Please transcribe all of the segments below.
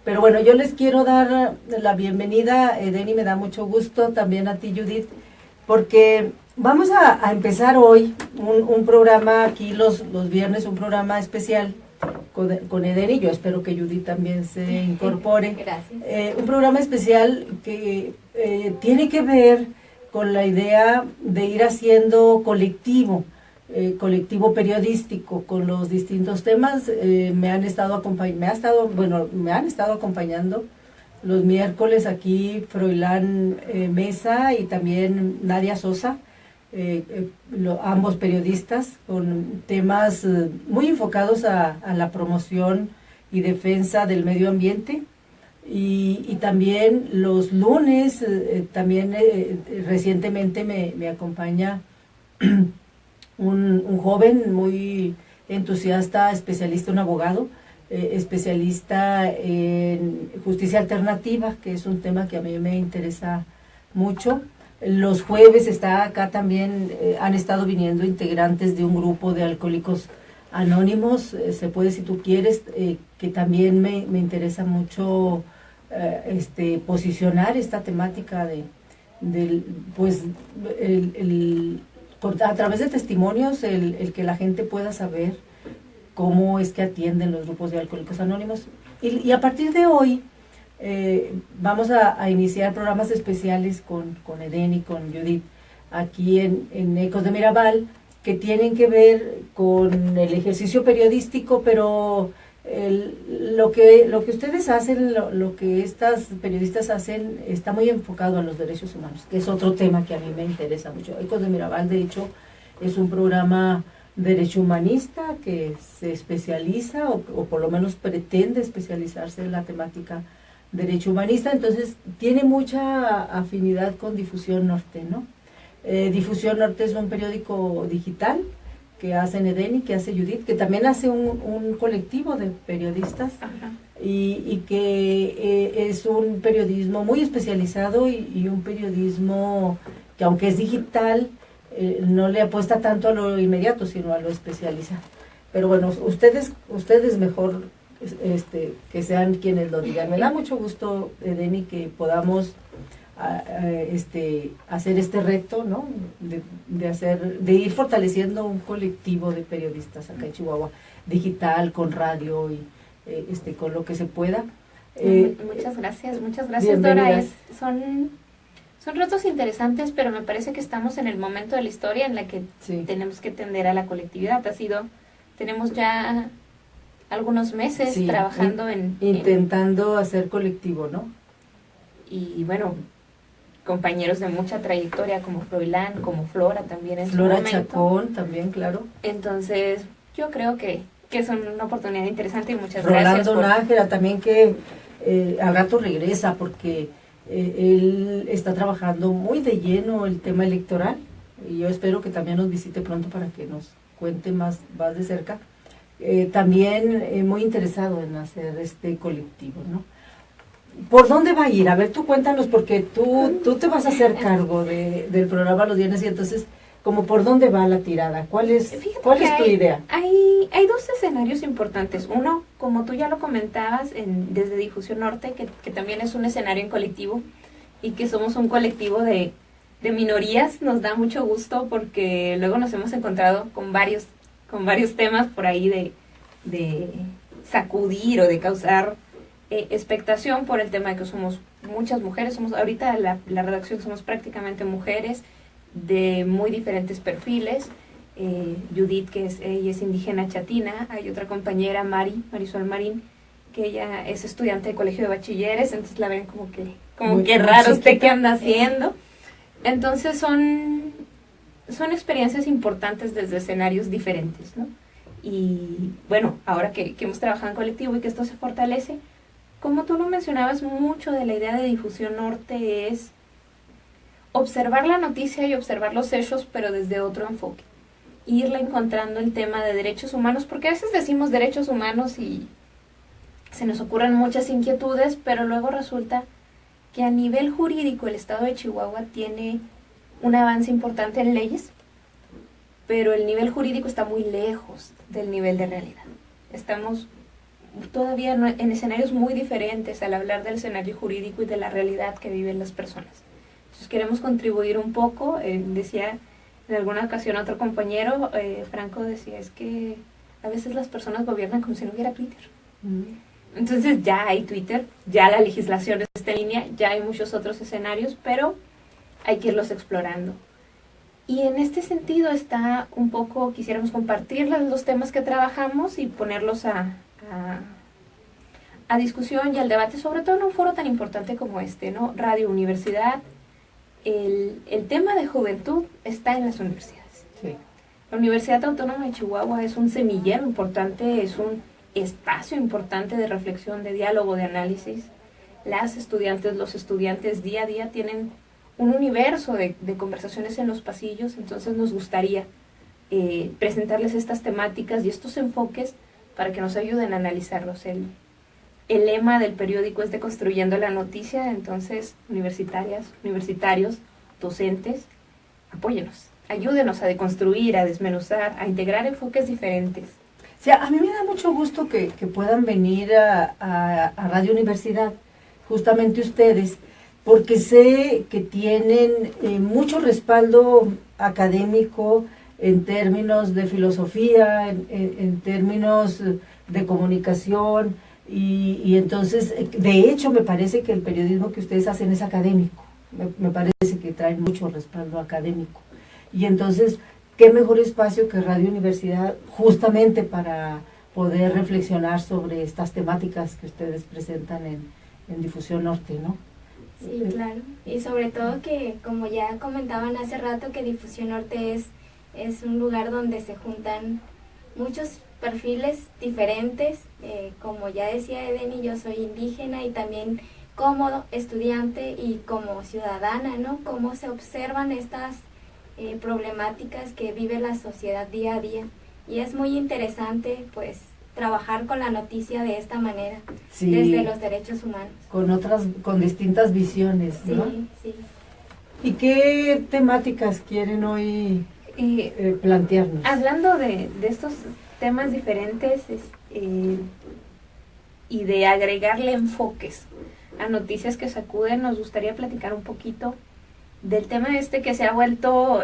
Pero bueno, yo les quiero dar la bienvenida, Edeni, me da mucho gusto, también a ti, Judith, porque vamos a empezar hoy un programa aquí los viernes, un programa especial con Edeni. Yo espero que Judith también se incorpore. Gracias. Un programa especial que tiene que ver con la idea de ir haciendo colectivo periodístico con los distintos temas. Me han estado acompañando los miércoles aquí Froilán Mesa y también Nadia Sosa, ambos periodistas con temas muy enfocados a la promoción y defensa del medio ambiente. Y también los lunes, recientemente me acompaña un joven muy entusiasta, especialista, un abogado, especialista en justicia alternativa, que es un tema que a mí me interesa mucho. Los jueves está acá también, han estado viniendo integrantes de un grupo de alcohólicos anónimos, se puede si tú quieres, que también me interesa mucho posicionar esta temática a través de testimonios, el que la gente pueda saber cómo es que atienden los grupos de alcohólicos anónimos. Y a partir de hoy vamos a iniciar programas especiales con Edeni y con Judith aquí en Ecos de Mirabal, que tienen que ver con el ejercicio periodístico, pero lo que ustedes hacen, lo que estas periodistas hacen, está muy enfocado a los derechos humanos, que es otro tema que a mí me interesa mucho. Ecos de Mirabal, de hecho, es un programa derecho humanista que se especializa, o por lo menos pretende especializarse en la temática derecho humanista, entonces tiene mucha afinidad con Difusión Norte, ¿no? Difusión Norte es un periódico digital que hace Edeni, que hace Judith, que también hace un colectivo de periodistas, y que es un periodismo muy especializado y un periodismo que, aunque es digital, no le apuesta tanto a lo inmediato, sino a lo especializado. Pero bueno, ustedes mejor que sean quienes lo digan. Me da mucho gusto, Edeni, que podamos hacer este reto, ¿no? De ir fortaleciendo un colectivo de periodistas acá en Chihuahua, digital, con radio y con lo que se pueda. Muchas gracias, Dora. Son retos interesantes, pero me parece que estamos en el momento de la historia en la que tenemos que tender a la colectividad. Tenemos ya algunos meses trabajando intentando hacer colectivo, ¿no? Y bueno, compañeros de mucha trayectoria como Froilán, como Flora también en Flora su momento. Chacón también, claro. Entonces, yo creo que es una oportunidad interesante y muchas gracias. Rolando Nájera también, que al rato regresa, porque él está trabajando muy de lleno el tema electoral, y yo espero que también nos visite pronto para que nos cuente más de cerca. También muy interesado en hacer este colectivo, ¿no? ¿Por dónde va a ir? A ver, tú cuéntanos, porque tú te vas a hacer cargo del programa los viernes, y entonces, como por dónde va la tirada, ¿cuál es tu idea? Hay dos escenarios importantes. Uno, como tú ya lo comentabas, desde Difusión Norte, que también es un escenario en colectivo, y que somos un colectivo de minorías. Nos da mucho gusto porque luego nos hemos encontrado con varios temas por ahí de sacudir o de causar expectación por el tema de que somos muchas mujeres. Ahorita la redacción somos prácticamente mujeres de muy diferentes perfiles. Judith, ella es indígena chatina. Hay otra compañera, Marisol Marín, que ella es estudiante de colegio de bachilleres, entonces la ven como que raro usted qué anda haciendo. Entonces son experiencias importantes desde escenarios diferentes, ¿no? Y bueno, ahora que hemos trabajado en colectivo y que esto se fortalece, como tú lo mencionabas, mucho de la idea de Difusión Norte es observar la noticia y observar los hechos, pero desde otro enfoque. Irle encontrando el tema de derechos humanos, porque a veces decimos derechos humanos y se nos ocurren muchas inquietudes, pero luego resulta que a nivel jurídico el Estado de Chihuahua tiene un avance importante en leyes, pero el nivel jurídico está muy lejos del nivel de realidad. Estamos todavía en escenarios muy diferentes al hablar del escenario jurídico y de la realidad que viven las personas. Entonces queremos contribuir un poco, decía en alguna ocasión otro compañero, Franco decía, es que a veces las personas gobiernan como si no hubiera Twitter. Entonces ya hay Twitter, ya la legislación está en línea, ya hay muchos otros escenarios, pero hay que irlos explorando. Y en este sentido está un poco, quisiéramos compartir los temas que trabajamos y ponerlos a discusión y al debate, sobre todo en un foro tan importante como este, ¿no? Radio Universidad. El tema de juventud está en las universidades. Sí. La Universidad Autónoma de Chihuahua es un semillero importante, es un espacio importante de reflexión, de diálogo, de análisis. Las estudiantes, los estudiantes día a día tienen un universo de conversaciones en los pasillos, entonces nos gustaría presentarles estas temáticas y estos enfoques para que nos ayuden a analizarlos. El lema del periódico es Deconstruyendo la Noticia, entonces universitarias, universitarios, docentes, apóyenos, ayúdenos a deconstruir, a desmenuzar, a integrar enfoques diferentes. Sí, a mí me da mucho gusto que puedan venir a Radio Universidad, justamente ustedes, porque sé que tienen mucho respaldo académico en términos de filosofía, en términos de comunicación, y entonces, de hecho, me parece que el periodismo que ustedes hacen es académico, me parece que traen mucho respaldo académico, y entonces, qué mejor espacio que Radio Universidad, justamente para poder reflexionar sobre estas temáticas que ustedes presentan en Difusión Norte, ¿no? Sí, claro. Y sobre todo que, como ya comentaban hace rato, que Difusión Norte es un lugar donde se juntan muchos perfiles diferentes. Como ya decía Edeni, yo soy indígena y también como estudiante y como ciudadana, ¿no? Cómo se observan estas problemáticas que vive la sociedad día a día. Y es muy interesante, pues, trabajar con la noticia de esta manera, sí, desde los derechos humanos. Con distintas visiones, ¿no? Sí, sí. ¿Y qué temáticas quieren hoy plantearnos? Hablando de estos temas diferentes y de agregarle enfoques a noticias que sacuden, nos gustaría platicar un poquito del tema que se ha vuelto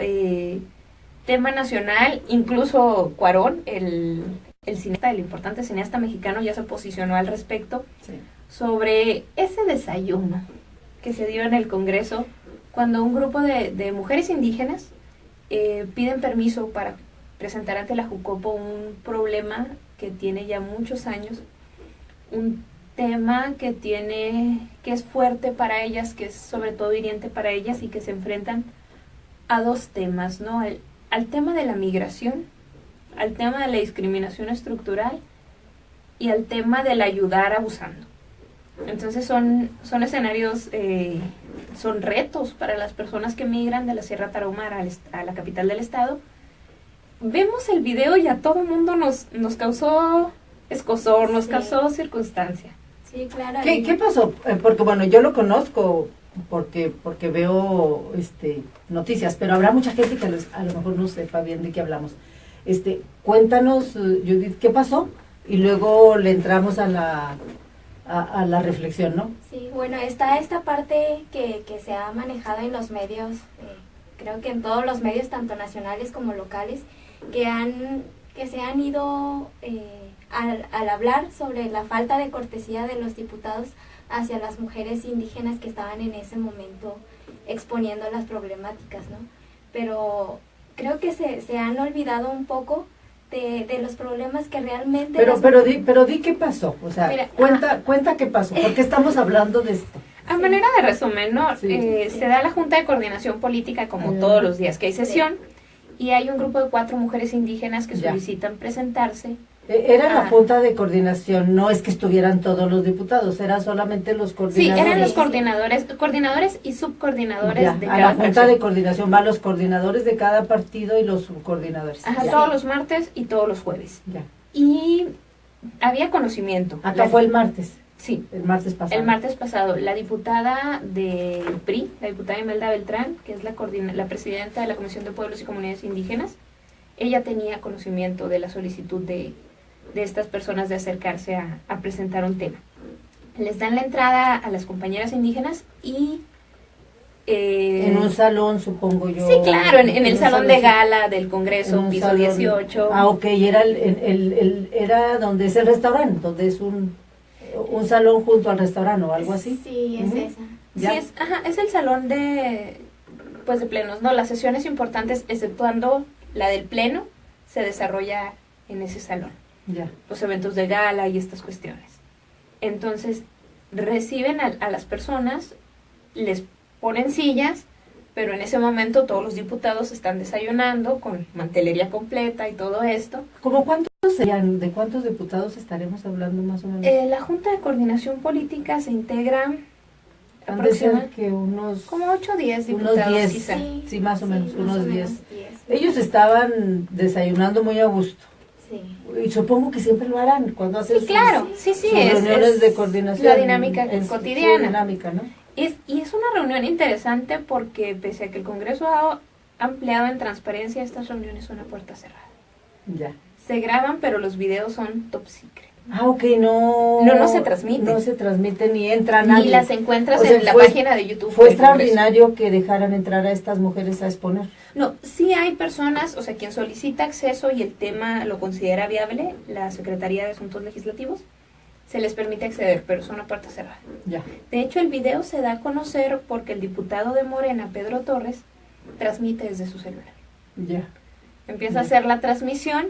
tema nacional. Incluso Cuarón, el cineasta, el importante cineasta mexicano, ya se posicionó al respecto, sí, sobre ese desayuno que se dio en el Congreso cuando un grupo de mujeres indígenas piden permiso para presentar ante la Jucopo un problema que tiene ya muchos años, un tema que es fuerte para ellas, que es sobre todo hiriente para ellas y que se enfrentan a dos temas, ¿no? Al tema de la migración, al tema de la discriminación estructural y al tema del ayudar abusando. Entonces son escenarios, son retos para las personas que migran de la Sierra Tarahumara a la capital del estado. Vemos el video y a todo el mundo nos causó escozor, nos causó circunstancia. Sí, claro. ¿Qué pasó? Porque bueno, yo lo conozco porque veo noticias, pero habrá mucha gente que a lo mejor no sepa bien de qué hablamos. Cuéntanos, Judith, ¿qué pasó? Y luego le entramos a la reflexión, ¿no? Sí, bueno, está esta parte que se ha manejado en los medios, creo que en todos los medios, tanto nacionales como locales, que se han ido al hablar sobre la falta de cortesía de los diputados hacia las mujeres indígenas que estaban en ese momento exponiendo las problemáticas, ¿no? Pero creo que se han olvidado un poco de los problemas que realmente... Pero di qué pasó, o sea, mira, cuenta qué pasó, porque estamos hablando de esto. A manera de resumen, ¿no? Sí. Se da la Junta de Coordinación Política como todos los días que hay sesión, y hay un grupo de 4 mujeres indígenas que solicitan presentarse. Era la Junta de Coordinación, no es que estuvieran todos los diputados, eran solamente los coordinadores. Sí, eran los coordinadores y subcoordinadores de cada a la Junta de Coordinación van los coordinadores de cada partido y los subcoordinadores. Ajá, todos los martes y todos los jueves. Ya. Y había conocimiento. Acá fue el martes. Sí. El martes pasado. El martes pasado. La diputada del PRI, la diputada Imelda Beltrán, que es la presidenta de la Comisión de Pueblos y Comunidades Indígenas, ella tenía conocimiento de la solicitud de de estas personas de acercarse a presentar un tema. Les dan la entrada a las compañeras indígenas y... en un salón, supongo yo. Sí, claro, en el un salón de gala del Congreso, piso salón. 18. Ah, ok, era, era donde es el restaurante, donde es un salón junto al restaurante o algo así. Sí, es esa. ¿Ya? Sí, es el salón de plenos, ¿no? Las sesiones importantes, exceptuando la del pleno, se desarrolla en ese salón. Ya. Los eventos de gala y estas cuestiones. Entonces, reciben a las personas, les ponen sillas, pero en ese momento todos los diputados están desayunando con mantelería completa y todo esto. ¿Cómo cuántos serían? ¿De cuántos diputados estaremos hablando más o menos? La Junta de Coordinación Política se integra Han de ser que unos... como 8 o 10 diputados, unos 10, quizá. sí, más o menos, unos 10. 10. Ellos estaban desayunando muy a gusto. Sí. Y supongo que siempre lo harán cuando hacen Sí, claro, sí, sus es reuniones de coordinación. la dinámica Es cotidiana. su dinámica, ¿no? Y es una reunión interesante porque pese a que el Congreso ha ampliado en transparencia, estas reuniones son a puerta cerrada. Ya. Se graban, pero los videos son top secret. Ah, ok, no... No se transmiten. No se transmiten ni entra Ni nadie. las encuentras O sea, en la fue- página de YouTube. Fue del Congreso. extraordinario que dejaran entrar a estas mujeres a exponer. No, sí hay personas, o sea, quien solicita acceso y el tema lo considera viable, la Secretaría de Asuntos Legislativos, se les permite acceder, pero son a puerta cerrada. Ya. De hecho, el video se da a conocer porque el diputado de Morena, Pedro Torres, transmite desde su celular. Ya. Empieza a hacer la transmisión,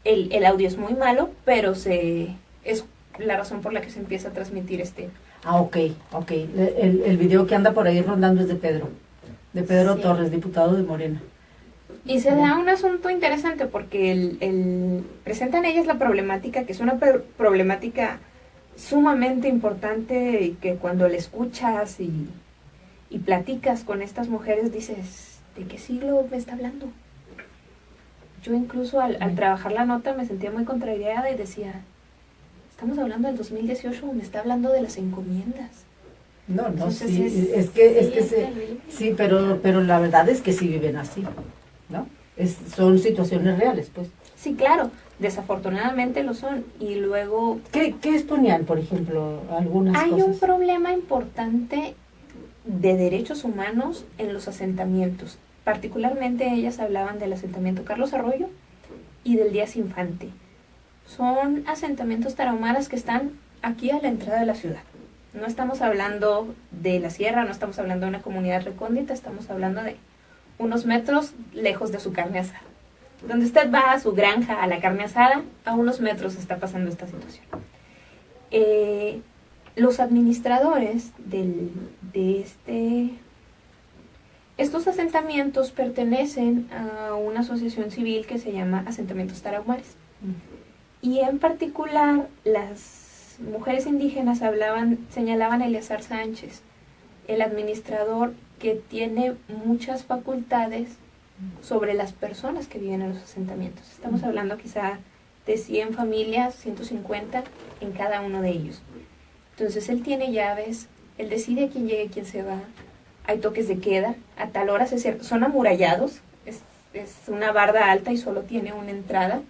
el audio es muy malo, pero es la razón por la que se empieza a transmitir este. Ah, ok. El video que anda por ahí rondando es de Pedro. De Pedro Sí. Torres, diputado de Morena. Y se da un asunto interesante porque presentan ellas la problemática, que es una problemática sumamente importante y que cuando la escuchas y platicas con estas mujeres dices, ¿de qué siglo me está hablando? Yo incluso al trabajar la nota me sentía muy contrariada y decía, estamos hablando del 2018, me está hablando de las encomiendas. No, Entonces sí, es- terrible. sí, pero la verdad es que sí viven así, ¿no? Son situaciones reales, pues. Sí, claro, desafortunadamente lo son. Y luego ¿Qué exponían, por ejemplo, algunas hay cosas? un problema importante de derechos humanos en los asentamientos. Particularmente ellas hablaban del asentamiento Carlos Arroyo y del Díaz Infante. Son asentamientos tarahumaras que están aquí a la entrada de la ciudad. No estamos hablando de la sierra, no estamos hablando de una comunidad recóndita, estamos hablando de unos metros lejos de su carne asada. Donde usted va a su granja, a la carne asada, a unos metros está pasando esta situación. Los administradores estos asentamientos pertenecen a una asociación civil que se llama Asentamientos Tarahumares. Y en particular, las mujeres indígenas señalaban a Eleazar Sánchez, el administrador que tiene muchas facultades sobre las personas que viven en los asentamientos. Estamos hablando quizá de 100 familias, 150 en cada uno de ellos. Entonces él tiene llaves, él decide quién llega y quién se va, hay toques de queda, a tal hora se cierra, son amurallados, es una barda alta y solo tiene una entrada.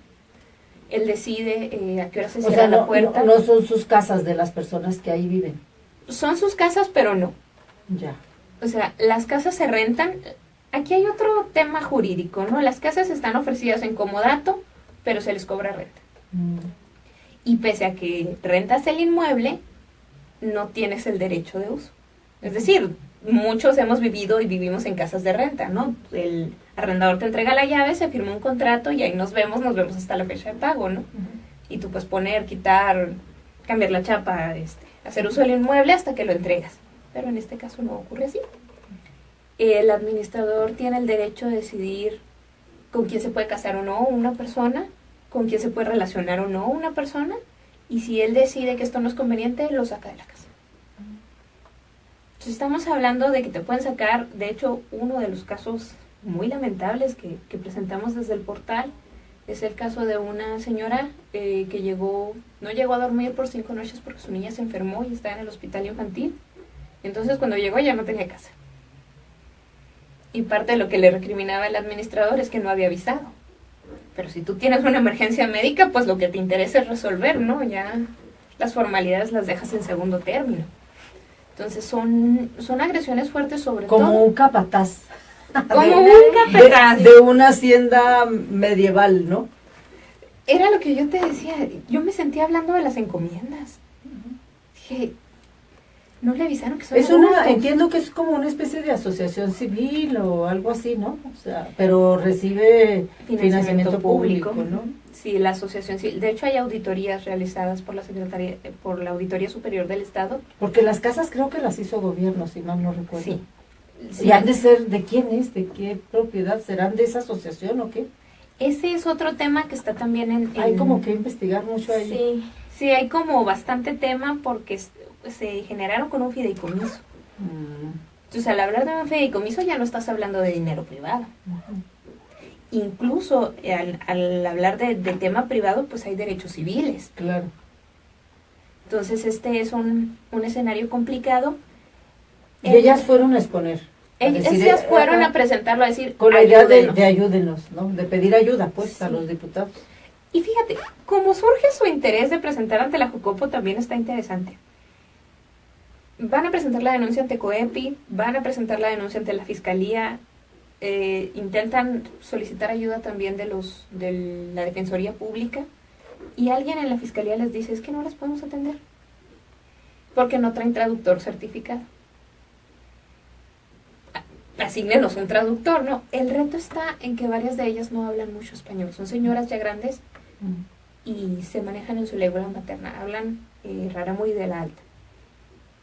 Él decide a qué hora se cierra la puerta. No son sus casas de las personas que ahí viven. Son sus casas, pero no. Ya. O sea, las casas se rentan. Aquí hay otro tema jurídico, ¿no? Las casas están ofrecidas en comodato, pero se les cobra renta. Y pese a que rentas el inmueble, no tienes el derecho de uso. Es decir, muchos hemos vivido y vivimos en casas de renta, ¿no? El arrendador te entrega la llave, se firma un contrato y ahí nos vemos hasta la fecha de pago, ¿no? Y tú puedes poner, quitar, cambiar la chapa, hacer uso del inmueble hasta que lo entregas. Pero en este caso no ocurre así. El administrador tiene el derecho de decidir con quién se puede casar o no una persona, con quién se puede relacionar o no una persona, y si él decide que esto no es conveniente, lo saca de la casa. Entonces estamos hablando de que te pueden sacar, de hecho, uno de los casos muy lamentables que presentamos desde el portal es el caso de una señora que no llegó a dormir por 5 noches porque su niña se enfermó y estaba en el hospital infantil. Entonces cuando llegó ya no tenía casa. Y parte de lo que le recriminaba el administrador es que no había avisado. Pero si tú tienes una emergencia médica, pues lo que te interesa es resolver, ¿no? Ya las formalidades las dejas en segundo término. Entonces son agresiones fuertes sobre todo. Como un capataz. Como un capataz. De una hacienda medieval, ¿no? Era lo que yo te decía, yo me sentía hablando de las encomiendas. Dije, no le avisaron que son adultos. Entiendo que es como una especie de asociación civil o algo así, ¿no? O sea, pero recibe financiamiento público, ¿no? Sí, la asociación civil. De hecho, hay auditorías realizadas por la Auditoría Superior del Estado. Porque las casas creo que las hizo gobierno, si mal no recuerdo. Sí. ¿Y han de ser de quién es? ¿De qué propiedad? ¿Serán de esa asociación o qué? Ese es otro tema que está también en... Hay como que investigar mucho ahí. Sí, hay como bastante tema porque se generaron con un fideicomiso. Entonces, al hablar de un fideicomiso ya no estás hablando de dinero privado. Incluso al hablar de tema privado, pues hay derechos civiles. Claro. Entonces, este es un escenario complicado. Y ellas fueron a exponer. Ellas fueron a presentarlo, a decir, con la idea de ayúdenos, ¿no? De pedir ayuda, pues, sí, a los diputados. Y fíjate, como surge su interés de presentar ante la Jucopo, también está interesante. Van a presentar la denuncia ante COEPI, van a presentar la denuncia ante la Fiscalía, intentan solicitar ayuda también de la Defensoría Pública, y alguien en la Fiscalía les dice, es que no las podemos atender, porque no traen traductor certificado. Asígnenos un traductor, ¿no? El reto está en que varias de ellas no hablan mucho español, son señoras ya grandes y se manejan en su lengua materna, hablan rarámuri de la alta,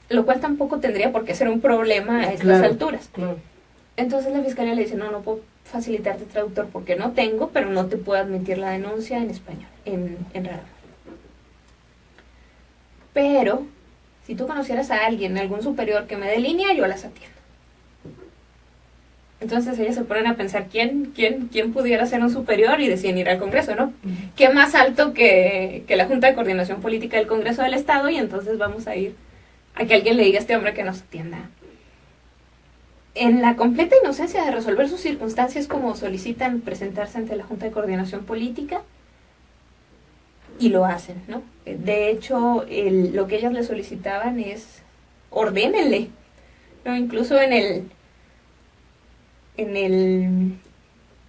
lo cual tampoco tendría por qué ser un problema a estas alturas. Claro. Entonces la Fiscalía le dice, no puedo facilitarte traductor porque no tengo, pero no te puedo admitir la denuncia en español, en rarámuri. Pero, si tú conocieras a alguien, algún superior que me dé línea, yo las atiendo. Entonces ellas se ponen a pensar quién pudiera ser un superior y deciden ir al Congreso, ¿no? ¿Qué más alto que la Junta de Coordinación Política del Congreso del Estado? Y entonces vamos a ir a que alguien le diga a este hombre que nos atienda. En la completa inocencia de resolver sus circunstancias, como solicitan presentarse ante la Junta de Coordinación Política, y lo hacen, ¿no? De hecho, lo que ellas le solicitaban es, ordénenle, ¿no? Incluso en el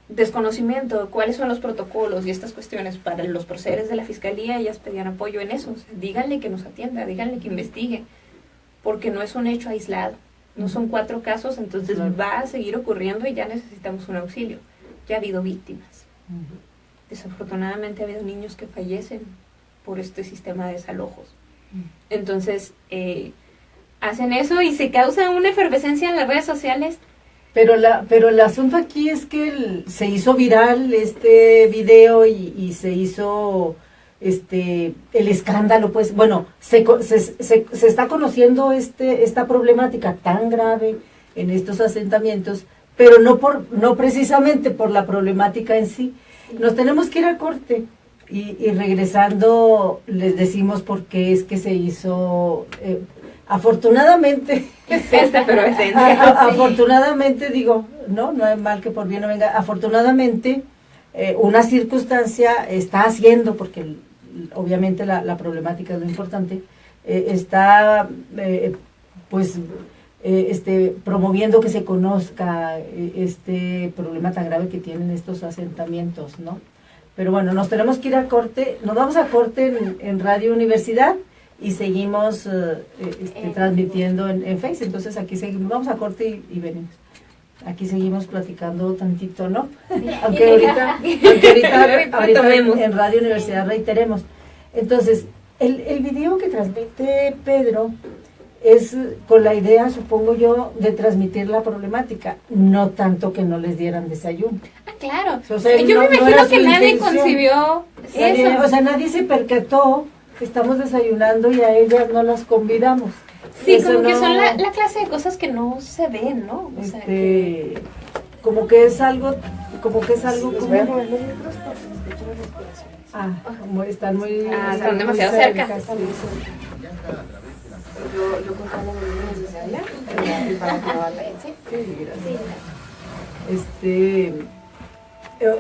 desconocimiento de cuáles son los protocolos y estas cuestiones para los procederes de la Fiscalía, ellas pedían apoyo en eso. O sea, díganle que nos atienda, díganle que investigue, porque no es un hecho aislado, no son 4 casos, entonces va a seguir ocurriendo y ya necesitamos un auxilio. Ya ha habido víctimas. Desafortunadamente ha habido niños que fallecen por este sistema de desalojos. Entonces, hacen eso y se causa una efervescencia en las redes sociales. Pero el asunto aquí es que se hizo viral este video y se hizo el escándalo, pues, bueno, se está conociendo esta problemática tan grave en estos asentamientos, pero no precisamente por la problemática en sí. Nos tenemos que ir a corte y regresando les decimos por qué es que se hizo, afortunadamente, afortunadamente digo, no hay mal que por bien no venga, afortunadamente una circunstancia está haciendo, porque obviamente la problemática es lo importante, está promoviendo que se conozca este problema tan grave que tienen estos asentamientos, ¿no? Pero bueno, nos tenemos que ir a corte, nos vamos a corte en Radio Universidad y seguimos transmitiendo en Face, entonces aquí seguimos, vamos a corte y venimos. Aquí seguimos platicando tantito, ¿no? Sí. aunque ahorita en Radio Universidad reiteremos. Entonces, el video que transmite Pedro es con la idea, supongo yo, de transmitir la problemática, no tanto que no les dieran desayuno. Ah, claro. O sea, yo me imagino que nadie concibió eso. O sea, nadie se percató que estamos desayunando y a ellas no las convidamos. Sí, eso como que son la clase de cosas que no se ven, ¿no? O sea, como que es algo como como están muy están demasiado cerca. Yo contaba los niños desde allá para probarla. Sí,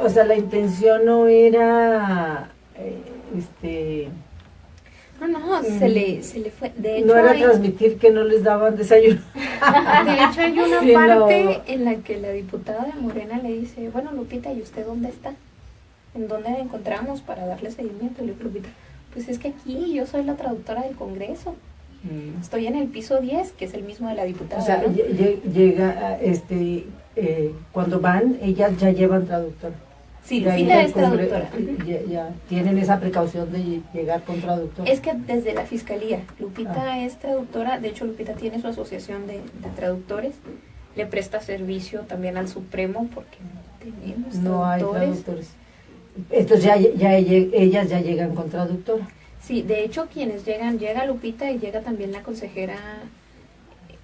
O sea, la intención no era, No, se le fue. De hecho, no era transmitir que no les daban desayuno. De hecho, hay una Sí, parte no. en la que la diputada de Morena le dice, bueno, Lupita, ¿y usted dónde está? ¿En dónde la encontramos para darle seguimiento? Y le dice, Lupita, pues es que aquí yo soy la traductora del Congreso. Estoy en el piso 10, que es el mismo de la diputada. O sea, ¿no? llega, cuando van, ellas ya llevan traductor. Sí, De ahí Lupita del es traductora. ya tienen esa precaución de llegar con traductor. Es que desde la fiscalía, Lupita es traductora, de hecho Lupita tiene su asociación de traductores, le presta servicio también al Supremo porque no tenemos No hay traductores. traductores. Entonces ellas ya llegan con traductora. Sí, de hecho quienes llegan, llega Lupita y llega también la consejera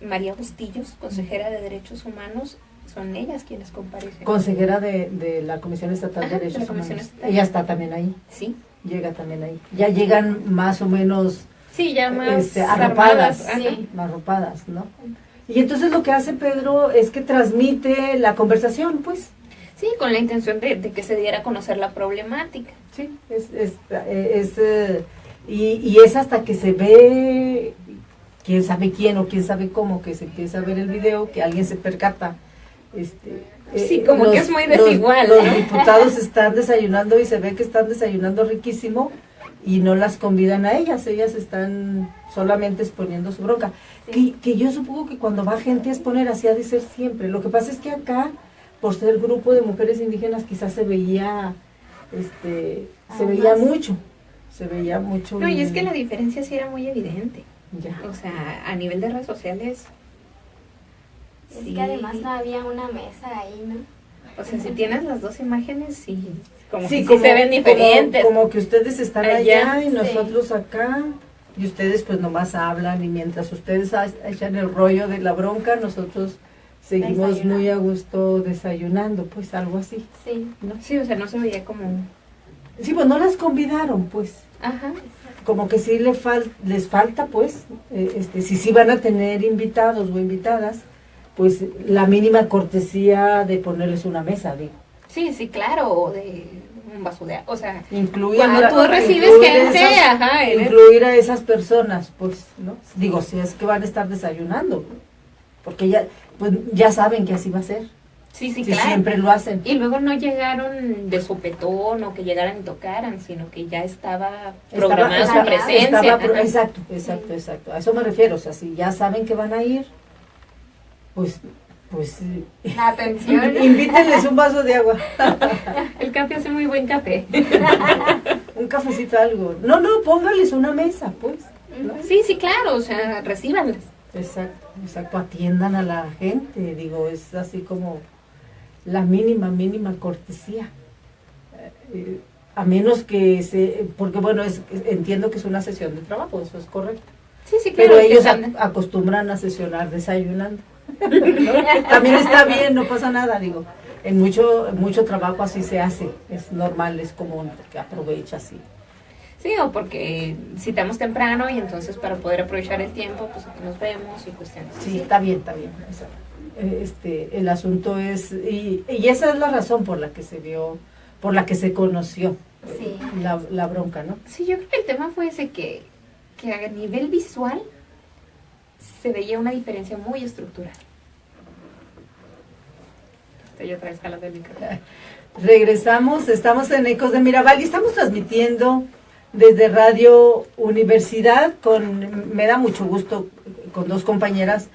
María Bustillos, consejera de Derechos Humanos, son ellas quienes comparecen. Consejera de la Comisión Estatal Ajá, de Derechos de la Comisión Humanos. Estatal. Ella está también ahí, Sí, llega también ahí. Ya llegan más o menos sí, ya más arropadas, armadas. Ajá. Sí. arropadas, ¿no? Y entonces lo que hace Pedro es que transmite la conversación, pues. Sí, con la intención de que se diera a conocer la problemática. Sí, y es hasta que se ve quién sabe quién o quién sabe cómo, que se empieza a ver el video, que alguien se percata. Sí, como que es muy desigual, Los ¿no? diputados están desayunando y se ve que están desayunando riquísimo y no las convidan a ellas están solamente exponiendo su bronca. Sí. Que yo supongo que cuando va gente a exponer así ha de ser siempre. Lo que pasa es que acá, por ser grupo de mujeres indígenas, quizás se veía, se veía mucho. Se veía mucho. No, y es que la diferencia sí era muy evidente. Ya. O sea, a nivel de redes sociales. Es sí. que además no había una mesa ahí, ¿no? O sea, si tienes las dos imágenes, sí, como Sí, que sí se ven diferentes. Como que ustedes están Allá, allá y sí. nosotros acá, y ustedes pues nomás hablan, y mientras ustedes echan el rollo de la bronca, nosotros seguimos Desayunando. muy a gusto desayunando, pues algo así, Sí. ¿no? Sí, o sea, no se veía como... Sí, pues no las convidaron, pues, Ajá. como que sí les falta, pues, si sí van a tener invitados o invitadas, pues la mínima cortesía de ponerles una mesa, digo. Sí, sí, claro, o de un vaso de agua, o sea... Incluir Cuando tú recibes incluir gente, ajá, eres- incluir a esas personas, pues, ¿no? Digo, si es que van a estar desayunando, porque ya saben que así va a ser, Sí, sí, si claro. siempre lo hacen. Y luego no llegaron de sopetón o que llegaran y tocaran, sino que ya estaba programada su estaba- presencia. ajá. Exacto, a eso me refiero, o sea, si ya saben que van a ir, pues La atención. invítenles un vaso de agua, El café hace muy buen café. un cafecito, algo. No, póngales una mesa, pues, ¿no? Sí, sí, claro, o sea, recíbanlas. Exacto, atiendan a la gente, digo, es así como la mínima cortesía. A menos que porque bueno, entiendo que es una sesión de trabajo, eso es correcto. Sí, sí, claro. Pero que ellos están- acostumbran a sesionar desayunando. ¿No? También está bien, no pasa nada, digo. En mucho trabajo así se hace, es normal, es común, que aprovecha así. Sí, o porque citamos temprano y entonces para poder aprovechar el tiempo, pues aquí nos vemos y cuestiones. Sí, está bien. O sea, el asunto es, y esa es la razón por la que se vio, por la que se conoció Sí. la bronca, ¿no? Sí, yo creo que el tema fue ese que a nivel visual se veía una diferencia muy estructural. Estoy otra vez jalando el micrófono. Regresamos, estamos en Ecos de Mirabal y estamos transmitiendo desde Radio Universidad me da mucho gusto con dos compañeras,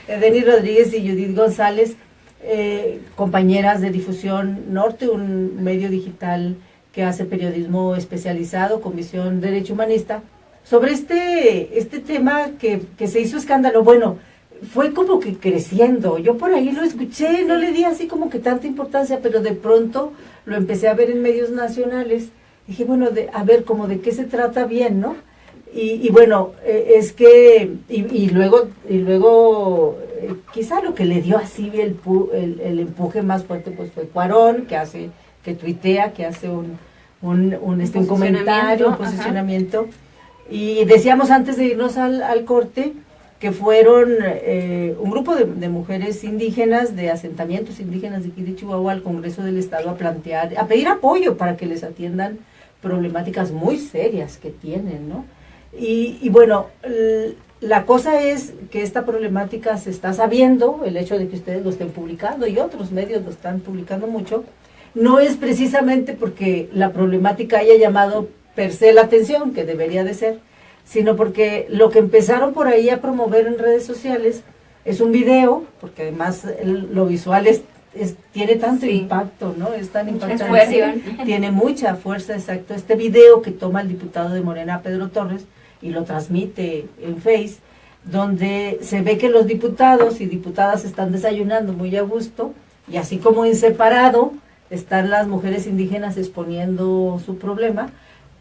Edeni Rodríguez y Judith González, compañeras de Difusión Norte, un medio digital que hace periodismo especializado con visión derecho humanista, sobre este tema que se hizo escándalo. Bueno, fue como que creciendo, yo por ahí lo escuché, no le di así como que tanta importancia, pero de pronto lo empecé a ver en medios nacionales, dije, bueno, a ver como de qué se trata bien, ¿no? Y bueno, es que, y luego quizá lo que le dio así el empuje más fuerte pues fue Cuarón, que tuitea, que hace un comentario, un posicionamiento. Y decíamos antes de irnos al corte que fueron un grupo de mujeres indígenas, de asentamientos indígenas de aquí de Chihuahua, al Congreso del Estado a pedir apoyo para que les atiendan problemáticas muy serias que tienen, ¿no? Y bueno, la cosa es que esta problemática se está sabiendo, el hecho de que ustedes lo estén publicando y otros medios lo están publicando mucho, no es precisamente porque la problemática haya llamado per se la atención, que debería de ser, sino porque lo que empezaron por ahí a promover en redes sociales es un video, porque además lo visual tiene tanto impacto, ¿no? Es tan impactante, tiene mucha fuerza, exacto. Este video que toma el diputado de Morena, Pedro Torres, y lo transmite en Face, donde se ve que los diputados y diputadas están desayunando muy a gusto, y así como en separado están las mujeres indígenas exponiendo su problema,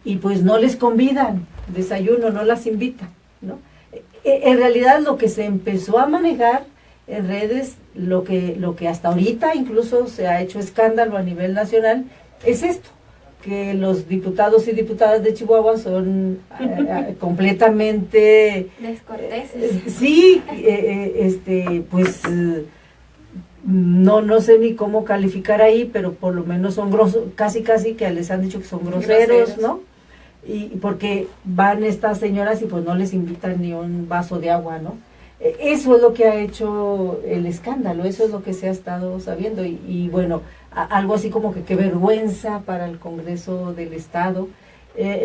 y pues no les convidan desayuno, no las invitan, ¿no? En realidad lo que se empezó a manejar en redes, lo que hasta ahorita incluso se ha hecho escándalo a nivel nacional, es esto, que los diputados y diputadas de Chihuahua son completamente descorteses. Sí, pues no sé ni cómo calificar ahí, pero por lo menos son casi que les han dicho que son groseros, ¿no? Y porque van estas señoras y pues no les invitan ni un vaso de agua, ¿no? Eso es lo que ha hecho el escándalo, eso es lo que se ha estado sabiendo y bueno, algo así como que qué vergüenza para el Congreso del Estado.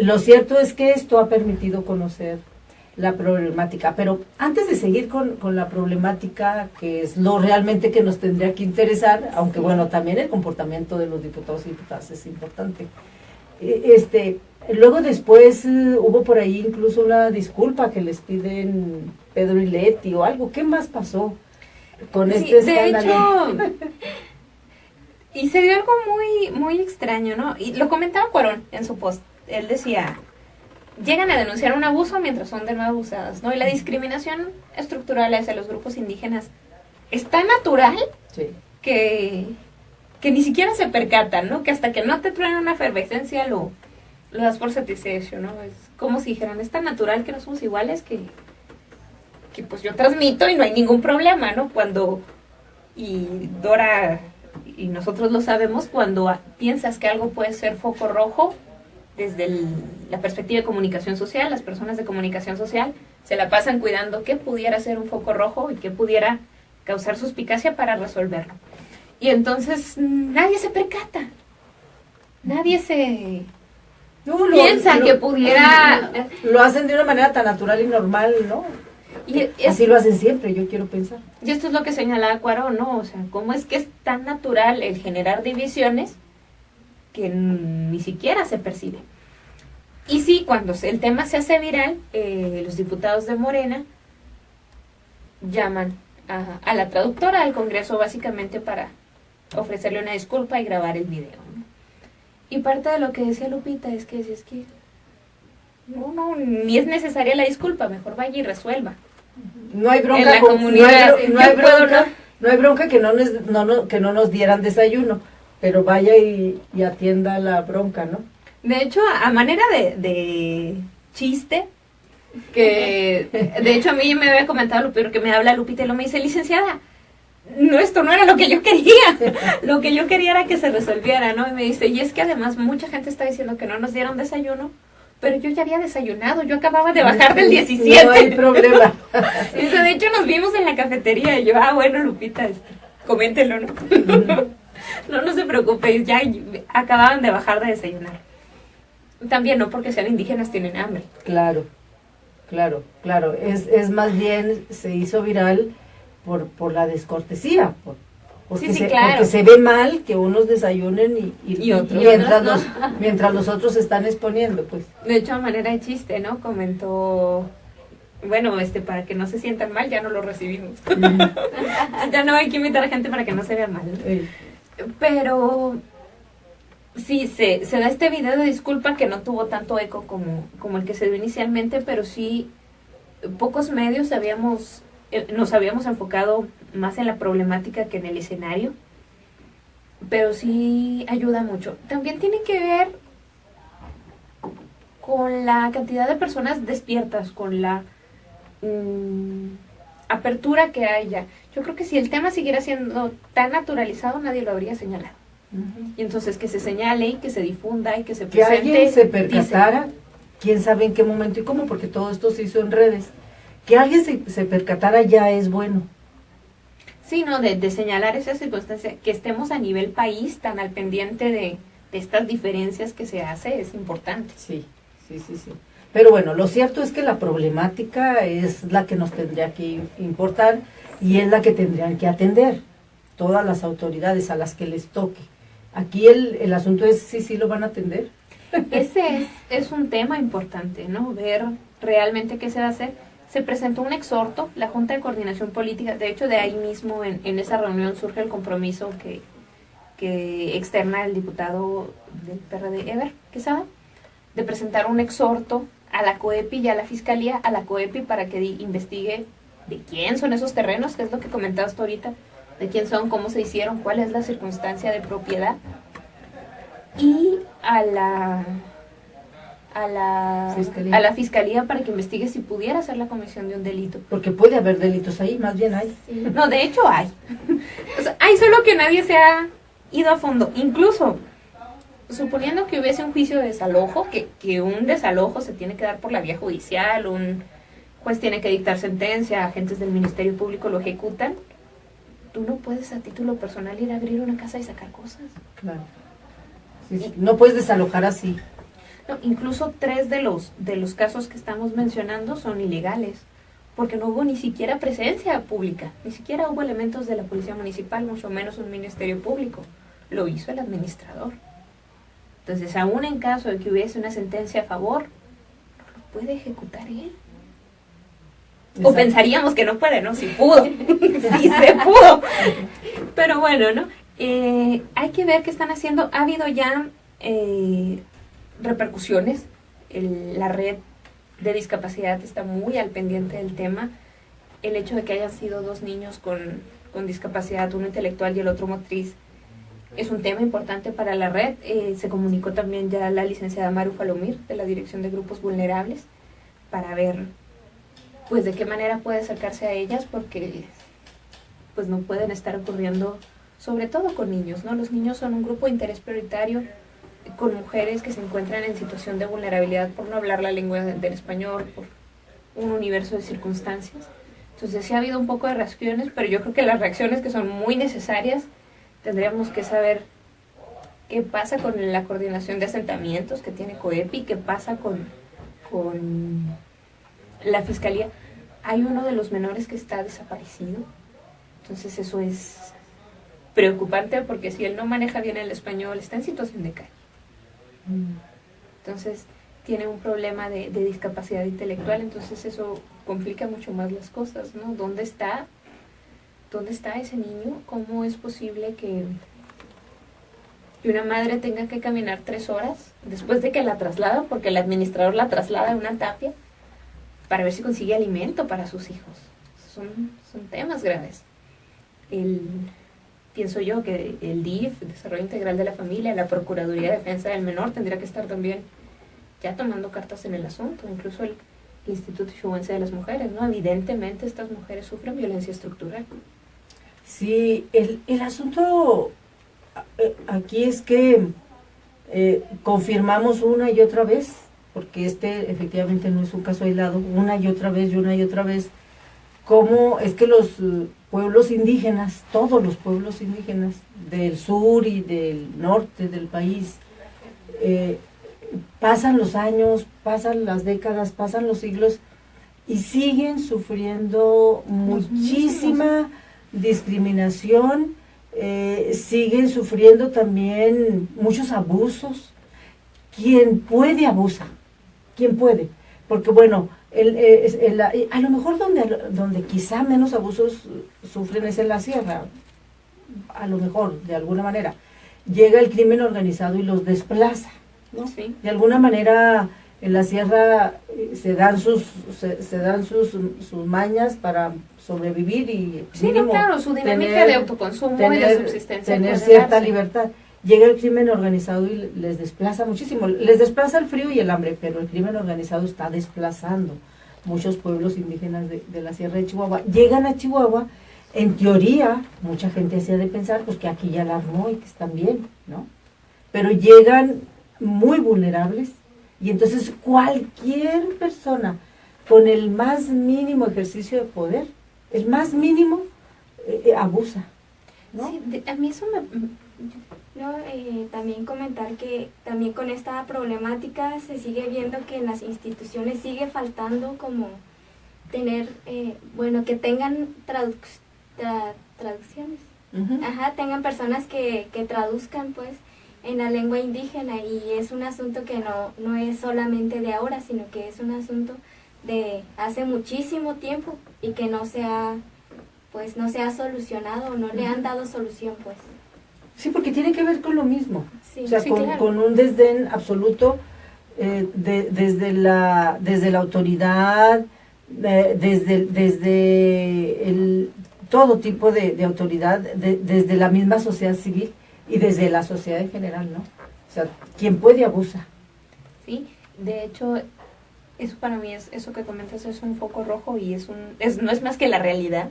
Lo cierto es que esto ha permitido conocer la problemática, pero antes de seguir con la problemática, que es lo realmente que nos tendría que interesar, aunque bueno, también el comportamiento de los diputados y diputadas es importante. Luego después hubo por ahí incluso una disculpa que les piden Pedro y Leti o algo. ¿Qué más pasó con este escándalo? De hecho, y se dio algo muy extraño, ¿no? Y lo comentaba Cuarón en su post. Él decía, llegan a denunciar un abuso mientras son de nuevo abusadas, ¿no? Y la discriminación estructural hacia los grupos indígenas es tan natural que ni siquiera se percatan, ¿no? Que hasta que no te traen una efervescencia lo das por satisfecho, ¿no? Es como si dijeran, es tan natural que no somos iguales que pues yo transmito y no hay ningún problema, ¿no? Y Dora y nosotros lo sabemos, cuando piensas que algo puede ser foco rojo, desde la perspectiva de comunicación social, las personas de comunicación social se la pasan cuidando qué pudiera ser un foco rojo y qué pudiera causar suspicacia para resolverlo. Y entonces nadie se percata, nadie se piensa que pudiera... Lo hacen de una manera tan natural y normal, ¿no? Así lo hacen siempre, yo quiero pensar. Y esto es lo que señalaba Cuarón, ¿no? O sea, ¿cómo es que es tan natural el generar divisiones que ni siquiera se percibe? Y sí, cuando el tema se hace viral, los diputados de Morena llaman a la traductora al Congreso básicamente para ofrecerle una disculpa y grabar el video, ¿no? Y parte de lo que decía Lupita es que no, ni es necesaria la disculpa, mejor vaya y resuelva. No hay bronca en la comunidad. No hay bronca que no nos dieran desayuno, pero vaya y atienda la bronca, ¿no? De hecho, a manera de chiste, que de hecho a mí me había comentado Lupita, que me habla Lupita y lo me dice, licenciada, no, esto no era lo que yo quería, lo que yo quería era que se resolviera, ¿no? Y me dice, y es que además mucha gente está diciendo que no nos dieron desayuno, pero yo ya había desayunado, yo acababa de bajar del 17. No hay problema. Dice, de hecho nos vimos en la cafetería, y yo, bueno, Lupita, coméntelo, ¿no? No se preocupe, ya acababan de bajar de desayunar. También no porque sean indígenas tienen hambre. Claro. Es más bien, se hizo viral por la descortesía, porque se ve mal que unos desayunen y otros mientras los otros se están exponiendo, pues. De hecho, a manera de chiste, ¿no? Comentó, bueno, para que no se sientan mal, ya no lo recibimos. Ya no hay que invitar a gente para que no se vea mal. Pero sí, se da este video de disculpa que no tuvo tanto eco como el que se dio inicialmente, pero sí, pocos medios nos habíamos enfocado más en la problemática que en el escenario, pero sí ayuda mucho. También tiene que ver con la cantidad de personas despiertas, con la apertura que haya. Yo creo que si el tema siguiera siendo tan naturalizado, nadie lo habría señalado. Y entonces que se señale y que se difunda y que se presente. Que alguien se percatara, quién sabe en qué momento y cómo, porque todo esto se hizo en redes. Que alguien se percatara ya es bueno. Sí, no, de señalar esa circunstancia, que estemos a nivel país tan al pendiente de estas diferencias que se hace, es importante. Sí. Pero bueno, lo cierto es que la problemática es la que nos tendría que importar y es la que tendrían que atender todas las autoridades a las que les toque. Aquí el asunto es si sí lo van a atender. Ese es un tema importante, ¿no? Ver realmente qué se va a hacer. Se presentó un exhorto, la Junta de Coordinación Política, de hecho de ahí mismo en esa reunión surge el compromiso que externa el diputado del PRD, Eber Quesada, de presentar un exhorto a la COEPI y a la Fiscalía, a la COEPI para que investigue de quién son esos terrenos, que es lo que comentabas tú ahorita, de quién son, cómo se hicieron, cuál es la circunstancia de propiedad, y a la Fiscalía para que investigue si pudiera ser la comisión de un delito. Porque puede haber delitos ahí, más bien hay. Sí. No, de hecho hay. O sea, hay, solo que nadie se ha ido a fondo. Incluso, suponiendo que hubiese un juicio de desalojo, que un desalojo se tiene que dar por la vía judicial, un juez tiene que dictar sentencia, agentes del Ministerio Público lo ejecutan, tú no puedes a título personal ir a abrir una casa y sacar cosas. Claro. Sí, no puedes desalojar así. No, incluso 3 de los casos que estamos mencionando son ilegales, porque no hubo ni siquiera presencia pública, ni siquiera hubo elementos de la policía municipal, mucho menos un ministerio público. Lo hizo el administrador. Entonces, aún en caso de que hubiese una sentencia a favor, no lo puede ejecutar él. Exacto. O pensaríamos que no puede, ¿no? Si pudo. Sí se pudo. Pero bueno, ¿no? Hay que ver qué están haciendo. Ha habido ya repercusiones. La red de discapacidad está muy al pendiente del tema. El hecho de que hayan sido 2 niños con discapacidad, uno intelectual y el otro motriz, es un tema importante para la red. Se comunicó también ya la licenciada Maru Falomir de la Dirección de Grupos Vulnerables para ver pues de qué manera puede acercarse a ellas, porque pues no pueden estar ocurriendo, sobre todo con niños, ¿no? Los niños son un grupo de interés prioritario, con mujeres que se encuentran en situación de vulnerabilidad por no hablar la lengua del español, por un universo de circunstancias. Entonces sí ha habido un poco de reacciones, pero yo creo que las reacciones, que son muy necesarias, tendríamos que saber qué pasa con la coordinación de asentamientos que tiene COEPI, qué pasa con la Fiscalía. Hay uno de los menores que está desaparecido, entonces eso es preocupante, porque si él no maneja bien el español, está en situación de calle. Entonces tiene un problema de discapacidad intelectual, entonces eso complica mucho más las cosas, ¿no? ¿Dónde está ese niño? ¿Cómo es posible que una madre tenga que caminar 3 horas después de que la traslada, porque el administrador la traslada a una tapia, para ver si consigue alimento para sus hijos? Son temas graves. Pienso yo que el DIF, Desarrollo Integral de la Familia, la Procuraduría de Defensa del Menor, tendría que estar también ya tomando cartas en el asunto, incluso el Instituto Chihuahuense de las Mujeres, ¿no? Evidentemente estas mujeres sufren violencia estructural. Sí, el asunto aquí es que confirmamos una y otra vez, porque efectivamente no es un caso aislado, una y otra vez, cómo es que los pueblos indígenas, todos los pueblos indígenas del sur y del norte del país, pasan los años, pasan las décadas, pasan los siglos y siguen sufriendo muchísima discriminación, siguen sufriendo también muchos abusos. Quien puede abusa, quien puede, porque bueno, a lo mejor donde quizá menos abusos sufren es en la sierra, a lo mejor, de alguna manera. Llega el crimen organizado y los desplaza, ¿no? Sí. De alguna manera en la sierra se dan sus mañas para sobrevivir y sí, no, claro, su dinámica de autoconsumo y de subsistencia. Tener cierta libertad. Llega el crimen organizado y les desplaza muchísimo. Les desplaza el frío y el hambre, pero el crimen organizado está desplazando muchos pueblos indígenas de la Sierra de Chihuahua. Llegan a Chihuahua, en teoría, mucha gente hacía de pensar pues que aquí ya la armó y que están bien, ¿no? Pero llegan muy vulnerables y entonces cualquier persona con el más mínimo ejercicio de poder, el más mínimo, abusa, ¿no? Sí, a mí eso No, también comentar que también con esta problemática se sigue viendo que en las instituciones sigue faltando como tener, que tengan traducciones. Ajá, tengan personas que traduzcan pues en la lengua indígena, y es un asunto que no es solamente de ahora, sino que es un asunto de hace muchísimo tiempo y que no se ha solucionado, no le han dado solución pues. Sí, porque tiene que ver con lo mismo. Sí, o sea, sí, claro, con un desdén absoluto desde la autoridad, desde el todo tipo de autoridad, desde la misma sociedad civil y desde la sociedad en general, ¿no? O sea, quien puede abusa. Sí, de hecho, eso para mí eso que comentas es un foco rojo y no es más que la realidad.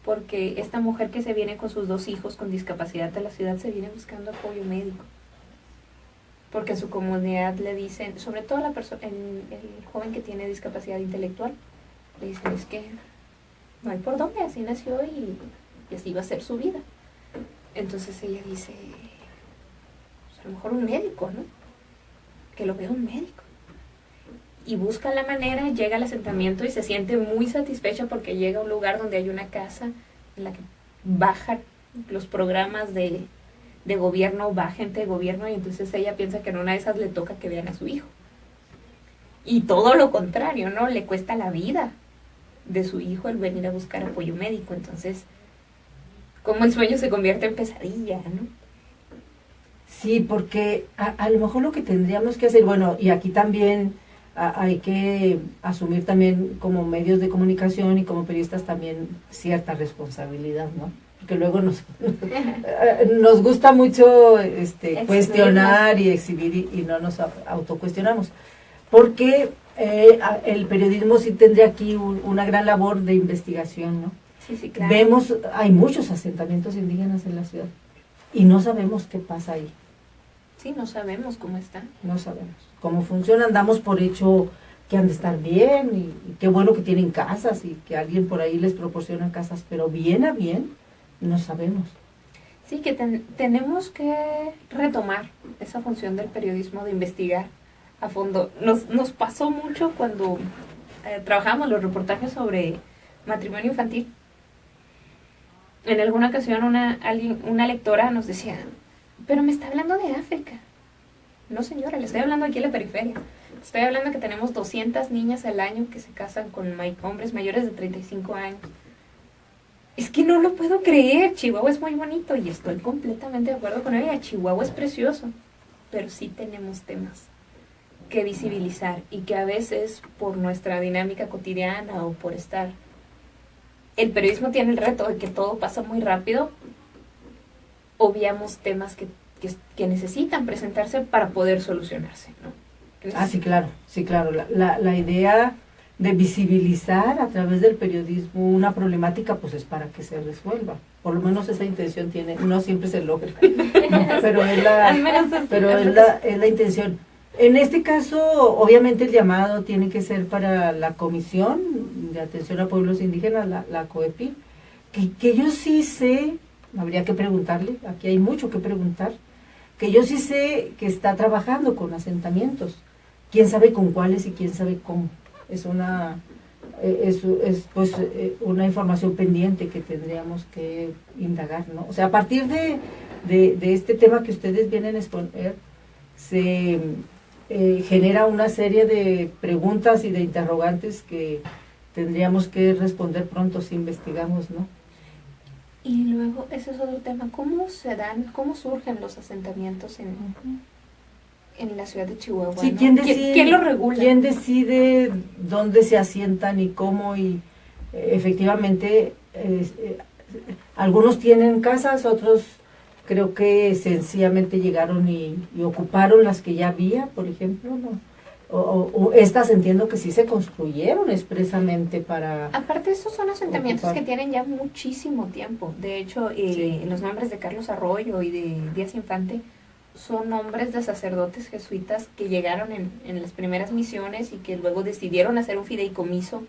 Porque esta mujer que se viene con sus 2 hijos con discapacidad de la ciudad se viene buscando apoyo médico. Porque en su comunidad le dicen, sobre todo el joven que tiene discapacidad intelectual, le dicen, es que no hay por dónde, así nació y así va a ser su vida. Entonces ella dice, pues a lo mejor un médico, ¿no? Que lo vea un médico. Y busca la manera, llega al asentamiento y se siente muy satisfecha porque llega a un lugar donde hay una casa en la que bajan los programas de gobierno, va gente de gobierno, y entonces ella piensa que en una de esas le toca que vean a su hijo. Y todo lo contrario, ¿no? Le cuesta la vida de su hijo el venir a buscar apoyo médico. Entonces, ¿cómo el sueño se convierte en pesadilla, no? Sí, porque a lo mejor lo que tendríamos que hacer, bueno, y aquí también hay que asumir también como medios de comunicación y como periodistas también cierta responsabilidad, ¿no? Porque luego nos gusta mucho cuestionar y exhibir y no nos autocuestionamos. Porque el periodismo sí tendría aquí una gran labor de investigación, ¿no? Sí, claro. Vemos, hay muchos asentamientos indígenas en la ciudad y no sabemos qué pasa ahí. Sí, no sabemos cómo está. No sabemos cómo funcionan, damos por hecho que han de estar bien y qué bueno que tienen casas y que alguien por ahí les proporciona casas, pero bien a bien no sabemos. Sí, que tenemos que retomar esa función del periodismo de investigar a fondo. Nos pasó mucho cuando trabajamos los reportajes sobre matrimonio infantil. En alguna ocasión una lectora nos decía, pero me está hablando de África. No, señora, le estoy hablando aquí en la periferia. Estoy hablando que tenemos 200 niñas al año que se casan con hombres mayores de 35 años. Es que no lo puedo creer. Chihuahua es muy bonito y estoy completamente de acuerdo con ella. Chihuahua es precioso, pero sí tenemos temas que visibilizar y que a veces por nuestra dinámica cotidiana o por estar... El periodismo tiene el reto de que todo pasa muy rápido. Obviamos temas que necesitan presentarse para poder solucionarse, ¿no? Sí, claro. La idea de visibilizar a través del periodismo una problemática, pues es para que se resuelva. Por lo menos esa intención tiene, no siempre se logra, pero es la intención. En este caso, obviamente el llamado tiene que ser para la Comisión de Atención a Pueblos Indígenas, la COEPI, que yo sí sé, habría que preguntarle, aquí hay mucho que preguntar, que yo sí sé que está trabajando con asentamientos, quién sabe con cuáles y quién sabe cómo. Es una información pendiente que tendríamos que indagar, ¿no? O sea, a partir de este tema que ustedes vienen a exponer, se genera una serie de preguntas y de interrogantes que tendríamos que responder pronto si investigamos, ¿no? Y luego, ese es otro tema, ¿cómo surgen los asentamientos en la ciudad de Chihuahua? Sí, ¿no? ¿quién lo regula? ¿Quién decide dónde se asientan y cómo? Y efectivamente, algunos tienen casas, otros creo que sencillamente llegaron y ocuparon las que ya había, por ejemplo, ¿no? o estas entiendo que sí se construyeron expresamente para... Aparte, estos son asentamientos ocupar. que tienen ya muchísimo tiempo. De hecho, Sí. los nombres de Carlos Arroyo y de Díaz Infante son nombres de sacerdotes jesuitas que llegaron en las primeras misiones y que luego decidieron hacer un fideicomiso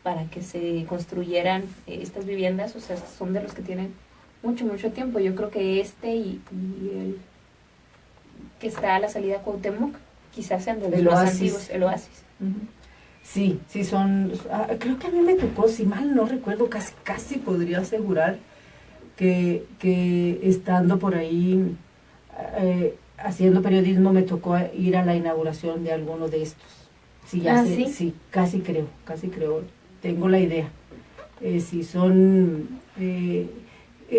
para que se construyeran estas viviendas. O sea, son de los que tienen mucho, mucho tiempo. Yo creo que y el que está a la salida a Cuauhtémoc quizás sean de los El más Oasis. antiguos, el Oasis. Ujú. Sí, sí son, creo que a mí me tocó, si mal no recuerdo, casi podría asegurar que estando por ahí haciendo periodismo me tocó ir a la inauguración de alguno de estos. Sí, ¿Sí? sí, casi creo, tengo la idea. Si son,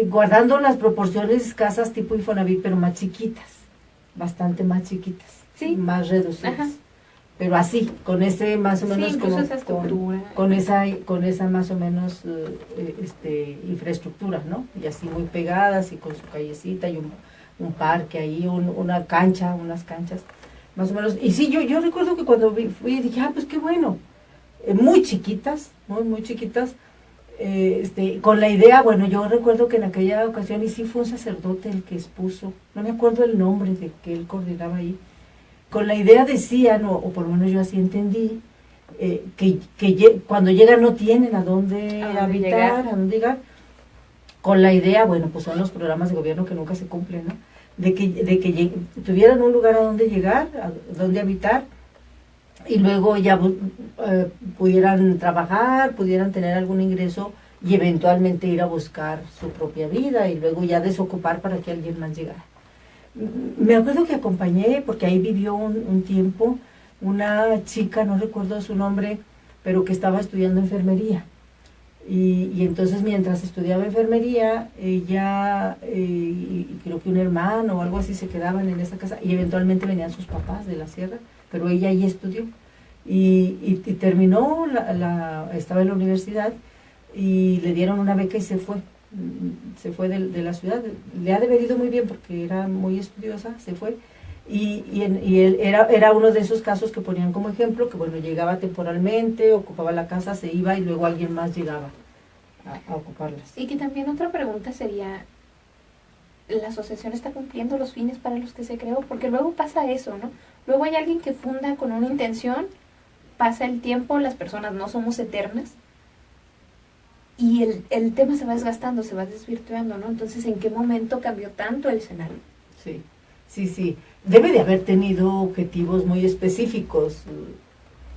guardando las proporciones casas tipo Infonavit, pero más chiquitas, bastante más chiquitas, Sí. más reducidas. Ajá. Pero así, con ese más o Sí, menos incluso como esa estructura. con esa más o menos infraestructura, ¿no? Y así muy pegadas y con su callecita y un parque ahí, una cancha, unas canchas, más o menos. Y sí, yo recuerdo que cuando fui dije, pues qué bueno, muy chiquitas, muy chiquitas, con la idea, bueno, yo recuerdo que en aquella ocasión, y sí fue un sacerdote el que expuso, no me acuerdo el nombre de que él coordinaba ahí, con la idea decían, o por lo menos yo así entendí, cuando llegan no tienen a dónde habitar, a dónde llegar. Con la idea, bueno, pues son los programas de gobierno que nunca se cumplen, ¿no? De que tuvieran un lugar a donde llegar, a donde habitar, y luego ya pudieran trabajar, pudieran tener algún ingreso y eventualmente ir a buscar su propia vida y luego ya desocupar para que alguien más llegara. Me acuerdo que acompañé, porque ahí vivió un tiempo, una chica, no recuerdo su nombre, pero que estaba estudiando enfermería. Y entonces mientras estudiaba enfermería, ella y creo que un hermano o algo así se quedaban en esa casa y eventualmente venían sus papás de la sierra, pero ella ahí estudió. Y terminó, estaba en la universidad y le dieron una beca y se fue de la ciudad. Le ha de haber ido muy bien porque era muy estudiosa, se fue. Y él era uno de esos casos que ponían como ejemplo, que bueno, llegaba temporalmente, ocupaba la casa, se iba y luego alguien más llegaba a ocuparlas. Y que también otra pregunta sería, ¿la asociación está cumpliendo los fines para los que se creó? Porque luego pasa eso, ¿no? Luego hay alguien que funda con una intención, pasa el tiempo, las personas no somos eternas, y el tema se va desgastando, se va desvirtuando, ¿no? Entonces, ¿en qué momento cambió tanto el escenario? Sí. Debe de haber tenido objetivos muy específicos,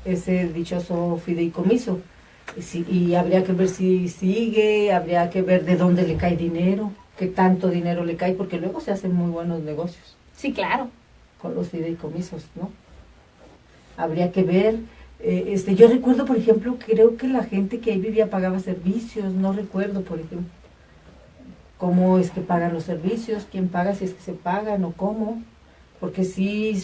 ese dichoso fideicomiso. Y habría que ver si sigue, habría que ver de dónde le cae dinero, qué tanto dinero le cae, porque luego se hacen muy buenos negocios Sí, claro. con los fideicomisos, ¿no? Habría que ver. Yo recuerdo, por ejemplo, creo que la gente que ahí vivía pagaba servicios, no recuerdo, por ejemplo, cómo es que pagan los servicios, quién paga, si es que se pagan o cómo, porque sí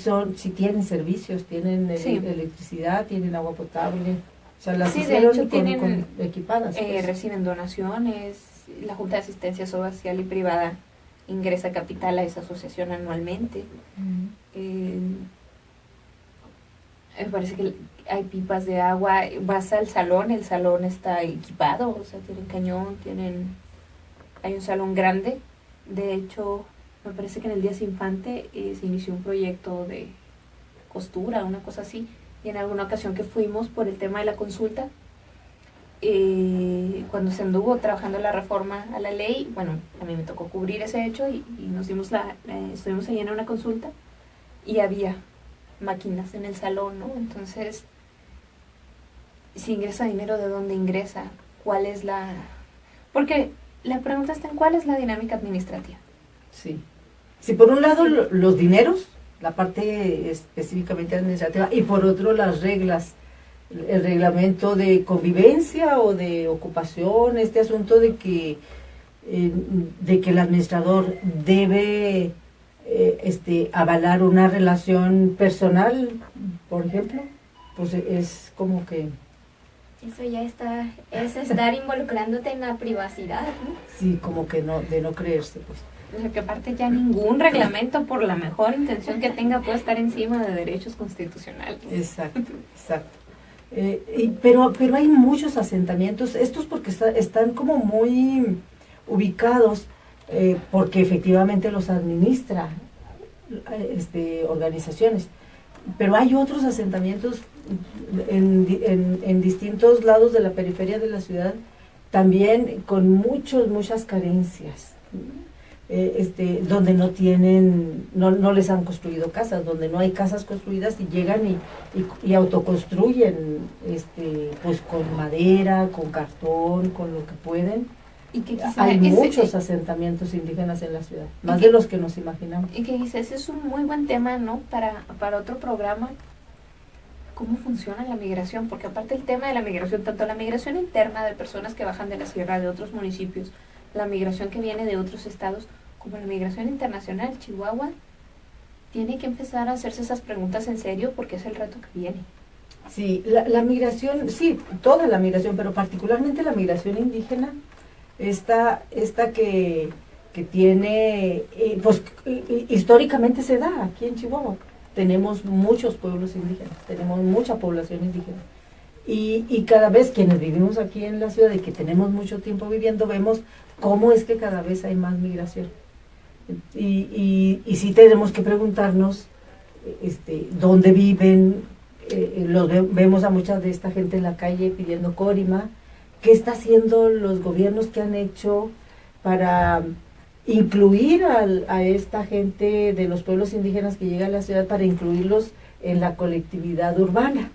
tienen servicios, tienen electricidad, tienen agua potable, o sea, las hicieron de hecho, con equipadas. Pues. Reciben donaciones, la Junta de Asistencia Social y Privada ingresa capital a esa asociación anualmente. Me parece que hay pipas de agua, vas al salón, el salón está equipado, o sea, tienen cañón, hay un salón grande. De hecho, me parece que en el Díaz Infante se inició un proyecto de costura, una cosa así, y en alguna ocasión que fuimos por el tema de la consulta, cuando se anduvo trabajando la reforma a la ley, bueno, a mí me tocó cubrir ese hecho y nos dimos estuvimos ahí en una consulta y había máquinas en el salón, ¿no? Entonces, si ingresa dinero, ¿de dónde ingresa? ¿Cuál es la...? Porque la pregunta está en cuál es la dinámica administrativa. Sí, por un lado los dineros, la parte específicamente administrativa, y por otro las reglas, el reglamento de convivencia o de ocupación, este asunto de que el administrador debe avalar una relación personal, por ejemplo, pues es como que... Eso ya es estar involucrándote en la privacidad, ¿no? Sí, como que no, de no creerse, pues. O sea, que aparte ya ningún reglamento, por la mejor intención que tenga, puede estar encima de derechos constitucionales. Exacto, exacto. Pero hay muchos asentamientos, estos porque están como muy ubicados, porque efectivamente los administra organizaciones, pero hay otros asentamientos en distintos lados de la periferia de la ciudad, también con muchas carencias, donde no les han construido casas, donde no hay casas construidas y llegan y autoconstruyen, pues con madera, con cartón, con lo que pueden. Y que quizá hay muchos asentamientos indígenas en la ciudad, más de los que nos imaginamos. Y que quizás es un muy buen tema, ¿no? Para otro programa, cómo funciona la migración, porque aparte el tema de la migración, tanto la migración interna de personas que bajan de la sierra, de otros municipios, la migración que viene de otros estados, como la migración internacional, Chihuahua tiene que empezar a hacerse esas preguntas en serio porque es el reto que viene. Sí, la migración, sí, toda la migración, pero particularmente la migración indígena, esta que tiene, pues históricamente se da aquí en Chihuahua. Tenemos muchos pueblos indígenas, tenemos mucha población indígena. Y cada vez quienes vivimos aquí en la ciudad y que tenemos mucho tiempo viviendo, vemos cómo es que cada vez hay más migración. Y sí tenemos que preguntarnos dónde viven, vemos a mucha de esta gente en la calle pidiendo córima. ¿Qué está haciendo los gobiernos que han hecho para incluir a esta gente de los pueblos indígenas que llega a la ciudad, para incluirlos en la colectividad urbana?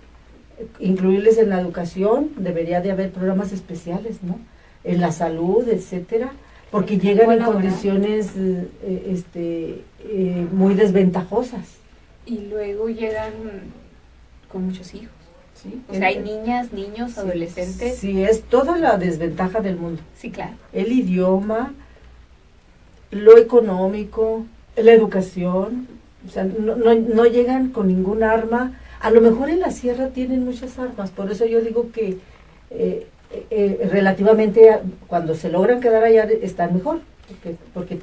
Incluirles en la educación, debería de haber programas especiales, ¿no? En la salud, etcétera, porque llegan en condiciones muy desventajosas. Y luego llegan con muchos hijos. Sí, o sea, hay niñas, niños, sí, adolescentes. Sí, es toda la desventaja del mundo. Sí, claro. El idioma, lo económico, la educación, o sea, no llegan con ningún arma. A lo mejor en la sierra tienen muchas armas, por eso yo digo que relativamente cuando se logran quedar allá están mejor, porque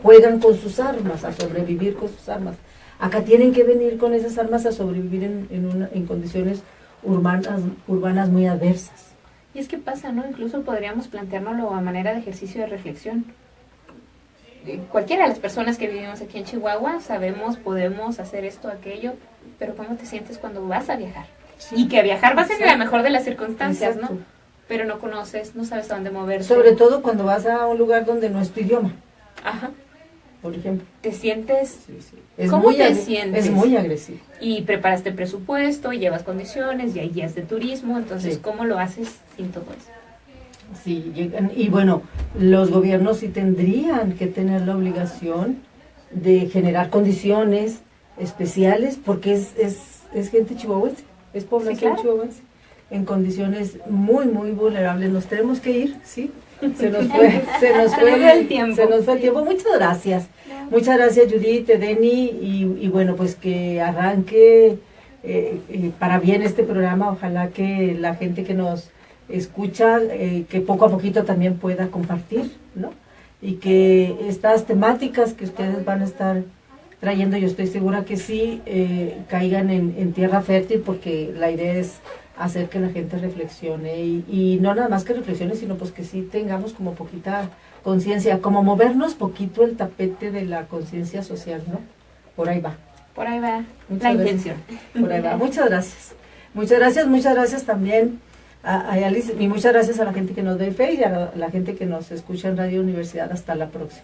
juegan con sus armas, a sobrevivir con sus armas. Acá tienen que venir con esas armas a sobrevivir en condiciones urbanas muy adversas. Y es que pasa, ¿no? Incluso podríamos planteárnoslo a manera de ejercicio de reflexión. Cualquiera de las personas que vivimos aquí en Chihuahua sabemos, podemos hacer esto, aquello, pero ¿cómo te sientes cuando vas a viajar? Sí. Y que viajar va a ser la mejor de las circunstancias, exacto, ¿no? Pero no conoces, no sabes a dónde moverte. Sobre todo cuando vas a un lugar donde no es tu idioma. Ajá. Por ejemplo. ¿Te sientes? Sí, sí. ¿Cómo te sientes? Es muy agresivo. Y preparaste presupuesto, y llevas condiciones, y hay guías de turismo, entonces, sí, ¿cómo lo haces sin todo eso? Sí, y bueno, los gobiernos sí tendrían que tener la obligación de generar condiciones especiales, porque es gente chihuahuense, es población, sí, claro, chihuahuense, en condiciones muy vulnerables. Nos tenemos que ir, ¿sí? Se nos fue el tiempo. Muchas gracias. Muchas gracias, Judith, Deni, y bueno, pues que arranque para bien este programa. Ojalá que la gente que nos escucha, que poco a poquito también pueda compartir, ¿no? Y que estas temáticas que ustedes van a estar trayendo, yo estoy segura que sí, caigan en tierra fértil, porque la idea es hacer que la gente reflexione, y no nada más que reflexione, sino pues que sí tengamos como poquita conciencia, como movernos poquito el tapete de la conciencia social, ¿no? Por ahí va. Por ahí va la intención. Por ahí va. Muchas gracias. Muchas gracias también a Alice, y muchas gracias a la gente que nos ve fe y a la gente que nos escucha en Radio Universidad. Hasta la próxima.